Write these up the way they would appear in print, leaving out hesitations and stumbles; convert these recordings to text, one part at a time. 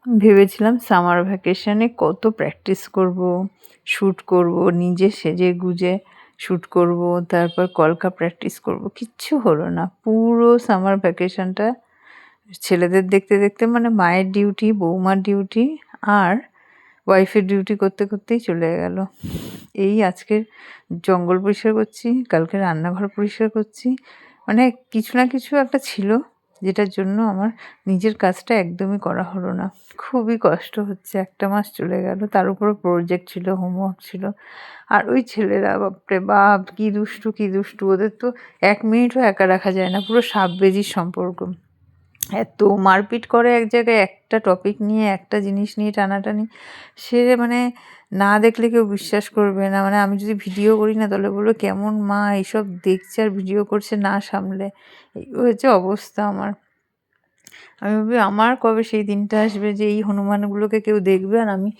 ভেবেছিলাম সামার ভ্যাকেশনে কত প্র্যাকটিস করব, শ্যুট করব, নিজে সেজে গুজে শ্যুট করব, তারপর কলকা প্র্যাকটিস করব। কিচ্ছু হলো না। পুরো সামার ভ্যাকেশনটা ছেলেদের দেখতে দেখতে মানে মায়ের ডিউটি, বৌমার ডিউটি আর ওয়াইফের ডিউটি করতে করতেই চলে গেল। এই আজকের জঙ্গল পরিষ্কার করছি, কালকে রান্নাঘর পরিষ্কার করছি, মানে কিছু না কিছু একটা ছিল যেটার জন্য আমার নিজের কাজটা একদমই করা হলো না। খুবই কষ্ট হচ্ছে। 1 মাস চলে গেল, তার উপরে প্রজেক্ট ছিল, হোমওয়ার্ক ছিল। আর ওই ছেলেরা বাপরে বাপ কী দুষ্টু কী দুষ্টু! ওদের তো 1 মিনিটও একা রাখা যায় না, পুরো সাপ বেজির সম্পর্ক। এত মারপিট করে এক জায়গায় একটা টপিক নিয়ে, একটা জিনিস নিয়ে টানাটানি। সে মানে না দেখলে কেউ বিশ্বাস করবে না। মানে আমি যদি ভিডিও করি না তাহলে বলবে কেমন মা এইসব দেখছে আর ভিডিও করছে না সামলে। এই হয়েছে অবস্থা আমার। আমি ভাবি আমার কবে সেই দিনটা আসবে যে এই হনুমানগুলোকে কেউ দেখবে আর আমি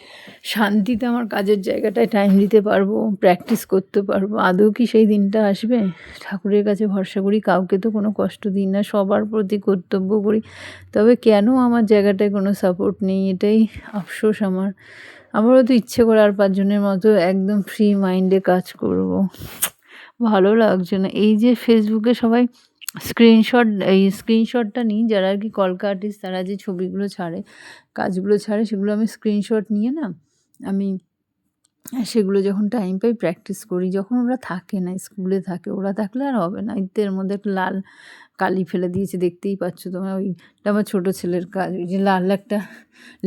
শান্তিতে আমার কাজের জায়গাটায় টাইম দিতে পারবো, প্র্যাকটিস করতে পারবো। আদৌ কি সেই দিনটা আসবে? ঠাকুরের কাছে ভরসা করি, কাউকে তো কোনো কষ্ট দিই না, সবার প্রতি কর্তব্য করি। তবে কেন আমার জায়গাটায় কোনো সাপোর্ট নেই, এটাই আফসোস আমার। আমারও তো ইচ্ছে করে আর 5 জনের মতো একদম ফ্রি মাইন্ডে কাজ করব। ভালো লাগছে না। এই যে ফেসবুকে সবাই স্ক্রিনশটটা নিই, যারা আর কি কলকা আর্টিস্ট, তারা যে ছবিগুলো ছাড়ে, কাজগুলো ছাড়ে, সেগুলো আমি স্ক্রিনশট নিয়ে না আমি সেগুলো যখন টাইম পাই প্র্যাকটিস করি। যখন ওরা থাকে না, স্কুলে থাকে, ওরা থাকলে আর হবে না। এর মধ্যে একটা লাল কালি ফেলে দিয়েছে, দেখতেই পাচ্ছ তোমরা। ওইটা আমার ছোটো ছেলের কাজ, ওই যে লাল একটা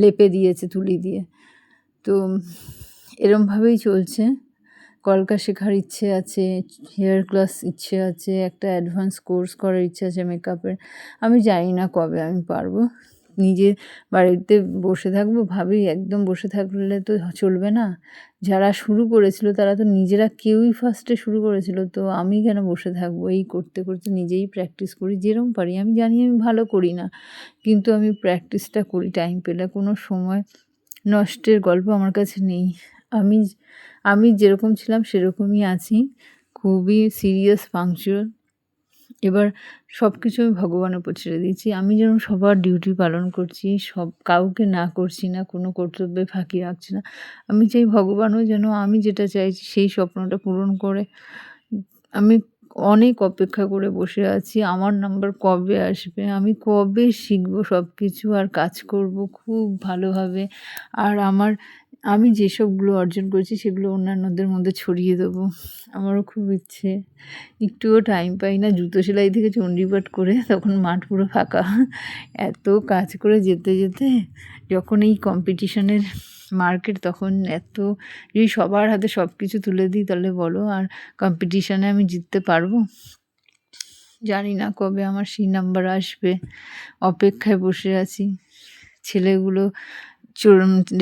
লেপে দিয়েছে তুলি দিয়ে। তো এরমভাবেই চলছে। কলকা শেখার ইচ্ছে আছে, হেয়ার ক্লাস ইচ্ছে আছে, একটা অ্যাডভান্স কোর্স করার ইচ্ছে আছে মেকআপের। আমি জানি না কবে আমি পারবো। নিজে বাড়িতে বসে থাকবো ভাবি, একদম বসে থাকলে তো চলবে না। যারা শুরু করেছিল তারা তো নিজেরা কেউই ফার্স্টে শুরু করেছিল, তো আমি কেন বসে থাকবো? এই করতে করতে নিজেই প্র্যাকটিস করি যেরম পারি। আমি জানি আমি ভালো করি না, কিন্তু আমি প্র্যাকটিসটা করি টাইম পেলে। কোনো সময় নষ্টের গল্প আমার কাছে নেই। আমি আমি যেরকম ছিলাম সেরকমই আছি, খুবই সিরিয়াস, পাংচুয়াল। এবার সব কিছু আমি ভগবানের উপর ছেড়ে দিয়েছি। আমি যেরকম সবার ডিউটি পালন করছি, কাউকে না করছি না, কোনো কর্তব্যে ফাঁকি রাখছি না। আমি চাই ভগবানও যেন আমি যেটা চাইছি সেই স্বপ্নটা পূরণ করে। আমি অনেক অপেক্ষা করে বসে আছি আমার নাম্বার কবে আসবে, আমি কবে শিখবো সব কিছু আর কাজ করব খুব ভালোভাবে। আর আমি যেসবগুলো অর্জন করেছি সেগুলো অন্যান্যদের মধ্যে ছড়িয়ে দেবো। আমারও খুব ইচ্ছে। একটুও টাইম পাই না, জুতো সেলাই থেকে চণ্ডীপাঠ করে তখন মাঠ পুরো ফাঁকা। এত কাজ করে যেতে যেতে যখন এই কম্পিটিশনের মার্কেট, তখন এত যদি সবার হাতে সব কিছু তুলে দিই তাহলে বলো আর কম্পিটিশানে আমি জিততে পারবো? জানি না কবে আমার সেই নাম্বার আসবে। অপেক্ষায় বসে আছি। ছেলেগুলো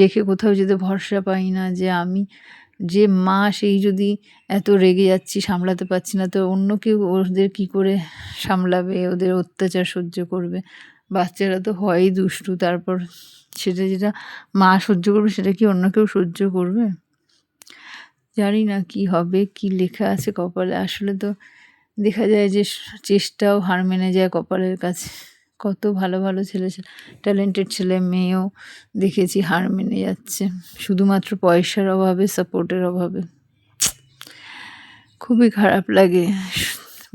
রেখে কোথাও যেতে ভরসা পাই না, যে আমি যে মা সেই যদি এত রেগে যাচ্ছি, সামলাতে পারছি না, তো অন্য কেউ ওদের কী করে সামলাবে, ওদের অত্যাচার সহ্য করবে? বাচ্চারা তো হয়ই দুষ্টু, তারপর সেটা যেটা মা সহ্য করবে সেটা কি অন্য কেউ সহ্য করবে? জানি না কি হবে, কি লেখা আছে কপালে। আসলে তো দেখা যায় যে চেষ্টাও হার মেনে যায় কপালের কাছে। কত ভালো ভালো ট্যালেন্টেড ছেলে মেয়েও দেখেছি হার মেনে যাচ্ছে শুধুমাত্র পয়সার অভাবে, সাপোর্টের অভাবে। খুবই খারাপ লাগে।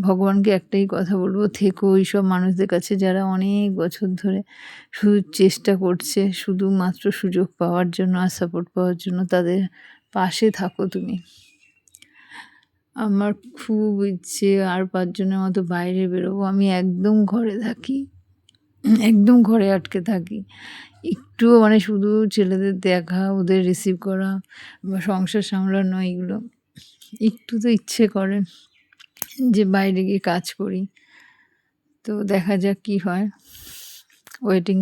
ভগবানকে একটাই কথা বলবো, থেকো ওইসব মানুষদের কাছে যারা অনেক বছর ধরে শুধু চেষ্টা করছে শুধুমাত্র সুযোগ পাওয়ার জন্য আর সাপোর্ট পাওয়ার জন্য। তাদের পাশে থাকো তুমি। আমার খুব ইচ্ছে আর 5 জনের মতো বাইরে বেরোবো। আমি একদম ঘরে থাকি, একদম ঘরে আটকে থাকি। একটুও মানে শুধু ছেলেদের দেখা, ওদের রিসিভ করা বা সংসার সামলানো, এইগুলো একটু তো ইচ্ছে করে যে বাইরে গিয়ে কাজ করি। তো দেখা যাক কী হয়। ওয়েটিং